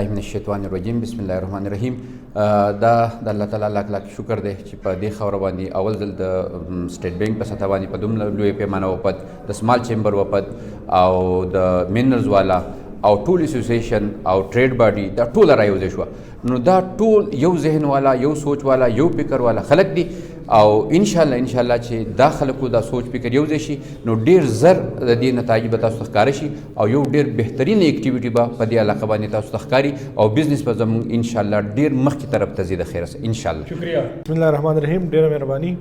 بالله من الشیطان الرجیم بسم الله الرحمن الرحیم. دا د الله تعالی لاک لاک شکر دی چې په دې خاوره باندې اول ځل د سټیټ بینک په سطح باندې په دومره لوی پیمانه وپد د سمال چیمبر وپد او د مینرز والا او ټول اسوسییشن او ټریډ باډي دا ټول رايوځای شو. نو دا ټول یو ذهن والا یو سوچ والا یو فکر والا خلک دي او ان شاء الله چې دا خلکو دا سوچ فکر یو ځای شي نو ډیر زر د دې نتایج به تاسو ته ښکاره شي او یو ډیر بهترین اکټیویټي به په دې علاقه باندې تاسو ته ښکاري او بزنس به زموږ ان شاء الله ډیر مخکې طرف ته ځي د خیره ان شاء الله. شکریہ. بسم الله الرحمن الرحیم. ډیره مهرباني.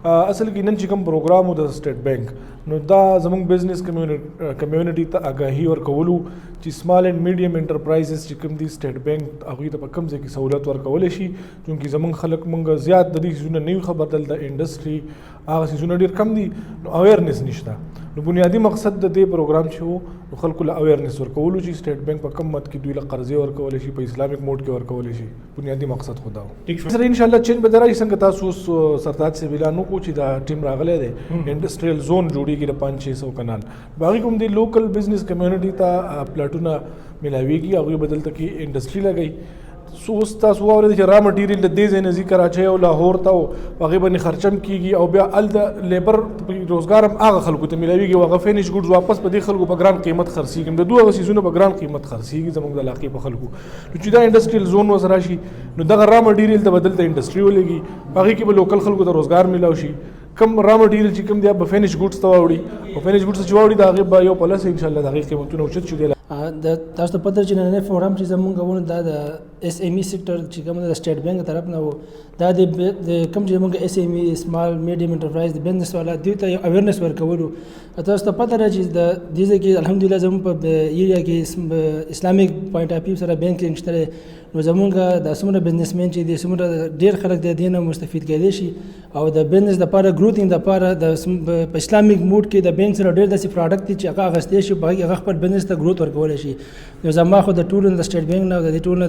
اصل کې نن چې کوم پروګرام د سټیټ بینک نو دا زموږ بزنس کمیونټي ته آګاهي ورکولو چې سمال اینڈ میډیم انټرپرایزز چې کوم دي سټیټ بینک هغوی ته په کوم ځای کې سہولت ورکولی شي چونکې زموږ خلک مونږ زیات د دې څیزونه نه وي خبر دلته انډسټري هغه څیزونه ډېر کم دي نو اویرنس نشته. نو بنیادي مقصد د دې پروګرام چې و نو خلکو له اویرنس ورکولو چې سټیټ بینک په کم مد کې دوی له قرضې ورکولی شي په اسلامیک موډ کې ورکولی شي. بنیادي مقصد خو دا و. سره انشاءالله چینج به درایي څنګه تاسو اوس سرتاج سے اعلان وکړو چې دا ټیم راغلی دی انډسټریل زون جوړېږي د 500-600 کنال باقي کوم دی لوکل بزنس کمیونټي ته پلاټونه ملاویږي هغوی به دلته کې انډسټري لګوي. سو اوس تاسو واورئ چې را مټیریل د دې ځای نه ځي کراچۍ او لاهور ته او هغې باندې خرچم کېږي او بیا هلته لیبر روزګار هم هغه خلکو ته ملاویږي او هغه فینش ګوډز واپس په دې خلکو په ګران قیمت خرڅېږي د دوه هغه څیزونه په ګران قیمت خرڅېږي زموږ د علاقې په خلکو. نو چې دا انډسټریل زون ورسره راشي نو دغه را مټیریل ته به دلته انډسټري ولګي په هغې کې به لوکل خلکو ته روزګار میلاو شي. کم را مټیریل چې کوم دی به فینش ګوډز ته واوړي او فینش ګوډز چې واوړي د هغې به یو پلس انشاءالله د هغې قیمتونه اوچت شو. د تاسو ته پته چې نننی فورم چې زمونږ غوونه دا د اس ایم ای سیکټر چې کوم د سټیټ بینک طرف نه و دا د کوم چې زمونږ اس ایم ای سمال میډیم انټرپرایز د بزنس والا دوی ته اویرنس ورکولو. تاسو ته پته ده چې د دې ځای کې الحمدلله زموږ په ایریا کې اسلامیک پوینټ اف ویو سره بینکینګ شته نو زمونږ د څومره بزنسمین چې دي څومره ډېر خلک د دې نه مستفید کېدلی شي او د بزنس دپاره ګروتینګ دپاره په اسلامیک موډ کې د بینک سره ډېر داسې پراډکټ دي چې هغه اخیستی شي په هغې هغه خپل بزنس ته ګروت ورکولی شي. نو زما خو د ټولو د سټیټ بینک نه د دې ټولو نه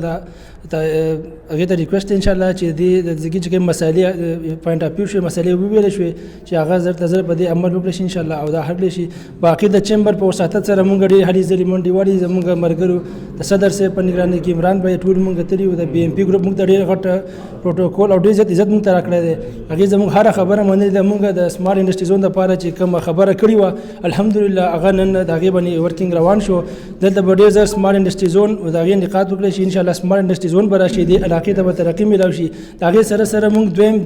هغې ته ریکویسټ انشاءالله چې د ځګي چې کوم مسالې پوینټ اف ویو شوې مسالې وویلې شوې چې هغه زر ته زر په دې عمل وکړی شي انشاءالله او دا حل شي. باقي د چیمبر په وساطت سره مونږ ډېرې هلې ځلې منډې وړې زمونږ ملګرو د صدر صاحب په نګرانۍ کې عمران بھائی ټول مونږ تلي وو د بي ام پي ګروپ مونږ ته ډېر غټ پروټوکول او ډېر زیات عزت مونږ ته راکړی دی. هغې زموږ هره خبره منلې ده. مونږ د سمال انډسټري زون دپاره چې کومه خبره کړې وه الحمدلله هغه نن د هغې باندې ورکینګ روان شو. دلته به ډېر زر سمال انډسټري زون د هغې نقاط وکړی شي انشاءالله سمال انډسټري زون به راشي دې علاقې ته به ترقي میلاو شي. د هغې سره سره مونږ دویم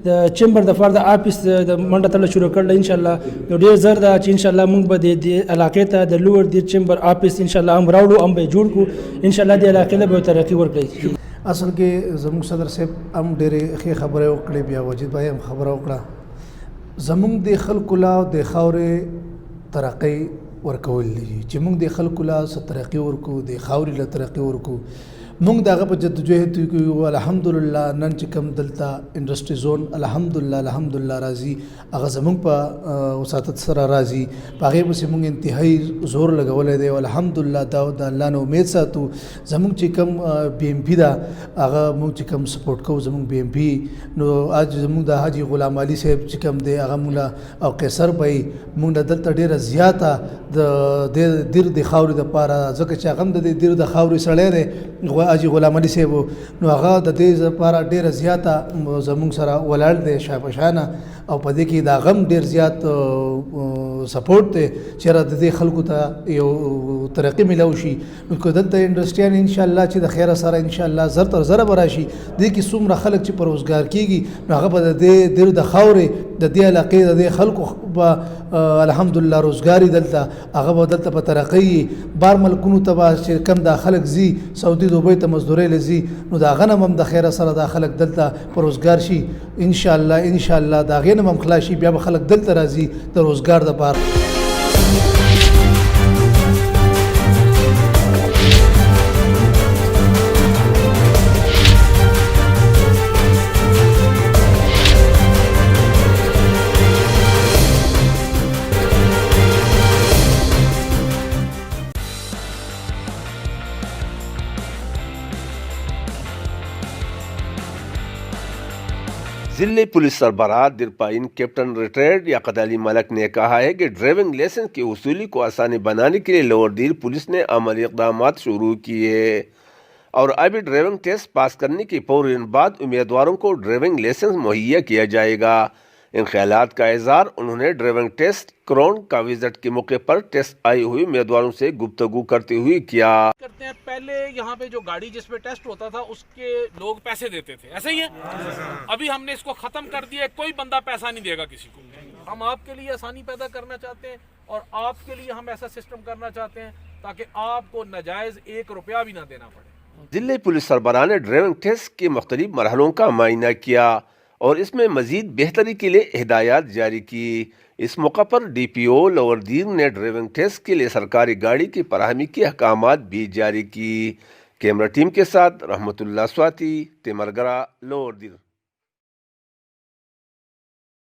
د چیمبر دپاره د آفس د منډه تړل شروع کړله انشاءالله. نو ډېر زر ده چې انشاءالله مونږ به د علاقې ته د لوور د چیمبر آفس انشاءالله هم راوړو هم به یې جوړ کړو انشاءالله دې علاقې له به ترقي ورکړي. اصل کې زموږ صدر صاحب هم ډېرې ښې خبرې وکړې بیا وجید بھائی هم خبره وکړه زموږ د خلکو لا د خاورې ترقی ورکول دي چې موږ د خلکو لا څه ترقي ورکو د خاورې له ترقي ورکو موږ د هغه په جدوجهد کوو. الحمدلله نن چې کوم دلته انډسټري زون الحمدلله راځي هغه زموږ په وساطت سره راځي په هغې پسې موږ انتهایي زور لګولی دی او الحمدلله دا د الله نه امید ساتو. زموږ چې کوم بي ام پي ده هغه موږ چې کوم سپورټ کوو زموږ بي ام پي نو اج زموږ د حاجي غلام علي صاحب چې کوم دی هغه موږ او قیصر بھائی موږ دلته ډېره زیاته د دیر د خاورې دپاره ځکه چې هغه هم د دې دیر د خاورې سړی دی حاجي غلام علي صاحب نو هغه د دې لپاره ډېره زیاته زموږ سره ولاړ دی شاپشانه او په دې کې دا غم ډېر زیات سپورټ دی چې د دې خلکو ته یو ترقي میلاو شي. نو که دلته انډسټریان انشاءالله چې د خیره سره انشاءالله زر تر زره به راشي دې کې څومره خلک چې په روزګار کېږي نو هغه به د دې د خاورې د دې علاقې د دې خلکو به الحمدلله روزګاري دلته هغه به دلته په ترقي بار ملکونو ته به چې کم دا خلک ځي سعودي دوبۍ ته مزدورۍ له ځي نو د هغه نه هم د خیره سره دا خلک دلته په روزګار شي انشاءالله د هغې نه هم خلاص شي بیا به خلک دلته راځي د روزګار دپاره. जिले पुलिस सरबराह दिरपाइन कैप्टन रिटायर्ड याकत अली मलक ने कहा है कि ड्राइविंग लाइसेंस की वसूली को आसानी बनाने के लिए लोअर दिल पुलिस ने अमली इक़दाम शुरू किए। اور ابھی ڈرائیونگ ٹیسٹ پاس کرنے کے فوراً بعد امیدواروں کو ڈرائیونگ لائسنس مہیا کیا جائے گا۔ ان خیالات کا اظہار انہوں نے ڈرائیونگ ٹیسٹ گراؤنڈ کا وزٹ کے موقع پر ٹیسٹ آئی ہوئی امیدواروں سے گفتگو کرتے ہوئے کیا۔ کرتے ہیں پہلے یہاں پہ جو گاڑی جس پہ ٹیسٹ ہوتا تھا اس کے لوگ پیسے دیتے تھے، ایسا ہی ہے؟ ابھی ہم نے اس کو ختم کر دیا، کوئی بندہ پیسہ نہیں دے گا کسی کو۔ ہم آپ کے لیے آسانی پیدا کرنا چاہتے ہیں اور آپ کے لیے ہم ایسا سسٹم کرنا چاہتے ہیں تاکہ آپ کو ناجائز 1 روپیہ بھی نہ دینا پڑے۔ ضلع پولیس سربراہ نے ڈرائیونگ ٹیسٹ کے مختلف مرحلوں کا معائنہ کیا اور اس میں مزید بہتری کے لیے ہدایات جاری کی۔ اس موقع پر ڈی پی او لوور دیر نے ڈرائیونگ ٹیسٹ کے لیے سرکاری گاڑی کی فراہمی کے احکامات بھی جاری کی۔ کیمرہ ٹیم کے ساتھ رحمت اللہ سواتی، تیمرگرا، لوور دیر۔